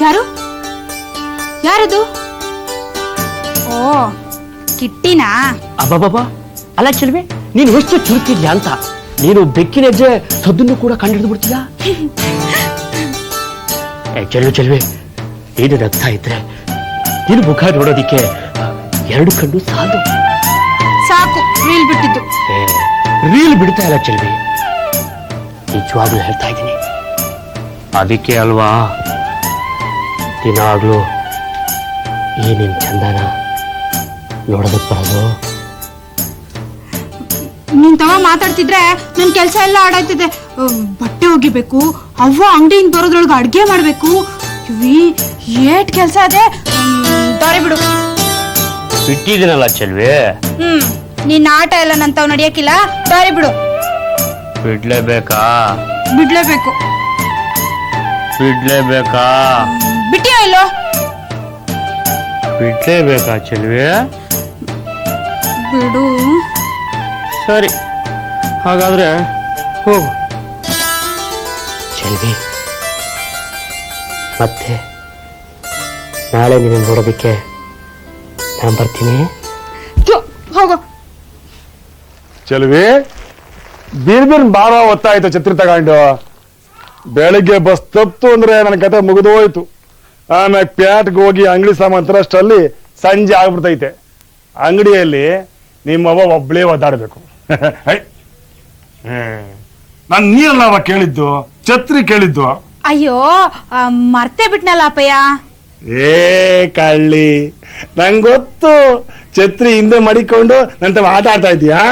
ಯಾರು ಯಾರದು? ಓ ಕಿಟ್ಟಿನಾ? ಅಬ್ಬಬ್ಬಾ, ಅಲ್ಲ ಚೆಲ್ವೆ, ನೀನು ಎಷ್ಟು ಚುರುಕಿದ್ಯಾ ಅಂತ. ನೀನು ಬೆಕ್ಕಿನ ಹೆಜ್ಜೆ ಸದ್ದನ್ನು ಕೂಡ ಕಂಡಿಡಿದು ಬಿಡ್ತೀಯಾ? ಚೆಲ್ವೆ, ನೀನು ನಗ್ತಾ ಇದ್ರೆ ನೀನು ಮುಖ ನೋಡೋದಿಕ್ಕೆ 2 ಕಣ್ಣು ಸಾಲು. ಸಾಕು ರೀಲ್ ಬಿಟ್ಟಿದ್ದು. ರೀಲ್ ಬಿಡ್ತಾ ಇಲ್ಲ ಚೆಲ್ವಿ, ನಿಜವಾಗ್ಲೂ ಹೇಳ್ತಾ ಇದ್ದೀನಿ. ಅದಕ್ಕೆ ಅಲ್ವಾ ದಿನಾಗ್ಲೂ ಈ ನಿನ್ ಚಂದನ ನೋಡೋದಕ್ಕೆ ಬರೋದು. ನೀನ್ ತವ ಮಾತಾಡ್ತಿದ್ರೆ ನನ್ ಕೆಲ್ಸ ಎಲ್ಲ ಆಡಾಯ್ತಿದೆ. ಬಟ್ಟೆ ಒಗಿಬೇಕು, ಅವ್ವ ಅಂಗಡಿಯಿಂದ ಬರೋದ್ರೊಳಗೆ ಅಡ್ಗೆ ಮಾಡ್ಬೇಕು. ಏಟ್ ಕೆಲ್ಸ ಅದೇ. ದಾರಿ ಬಿಡು. ಬಿಟ್ಟಿದ್ದೀನಲ್ಲ ಚೆಲ್ವಿ. ನಿನ್ನ ಆಟ ಎಲ್ಲ ನನ್ ತಾವ್ ನಡಿಯಕ್ಕಿಲ್ಲ. ದಾರಿ ಬಿಡು. ಬಿಡ್ಲೇಬೇಕಾ? ಬಿಡ್ಲೇಬೇಕು. ಬಿಡ್ಲೇಬೇಕಾ? ಬಿಟ್ಟಿಯೋ ಇಲ್ಲೋ? ಬಿಡ್ಲೇಬೇಕಾ ಚೆಲ್ವಿ? ಬಿಡು. ಸರಿ, ಹಾಗಾದ್ರೆ ಹೋಗು ಚೆಲ್ವಿ. ಮತ್ತೆ ನಾಳೆ ನೀನು ನೋಡೋದಕ್ಕೆ ನಾನು ಬರ್ತೀನಿ. ಹೋಗು ಚೆಲ್ವಿ. ಬೀರ್ಬೀರ್ ಬಾರ ಹೊತ್ತಾಯ್ತು ಛತ್ರಿ ತಗೊಂಡು. ಬೆಳಿಗ್ಗೆ ಬಸ್ ತಪ್ತು ಅಂದ್ರೆ ನನ್ನ ಕತೆ ಮುಗಿದೋಯ್ತು. ಆಮ್ಯಾಗ ಪ್ಯಾಟ್ಗೆ ಹೋಗಿ ಅಂಗಡಿ ಸಾಮಾನು ತರಷ್ಟರಲ್ಲಿ ಸಂಜೆ ಆಗ್ಬಿಡ್ತೈತೆ. ಅಂಗಡಿಯಲ್ಲಿ ನಿಮ್ಮವ್ವ ಒಬ್ಳೇ ಒದ್ದಾಡ್ಬೇಕು. ನಾನು ನೀರಲ್ಲ ಕೇಳಿದ್ದು, ಛತ್ರಿ ಕೇಳಿದ್ದು. ಅಯ್ಯೋ ಮರ್ತೇ ಬಿಟ್ನಲ್ಲ ಅಪ್ಪಯ್ಯ. ಏ ಕಳ್ಳಿ, ನಂಗೊತ್ತು ಛತ್ರಿ ಹಿಂದೆ ಮಡಿಕೊಂಡು ನಂತ ಮಾತಾಡ್ತಾ ಇದೀಯಾ.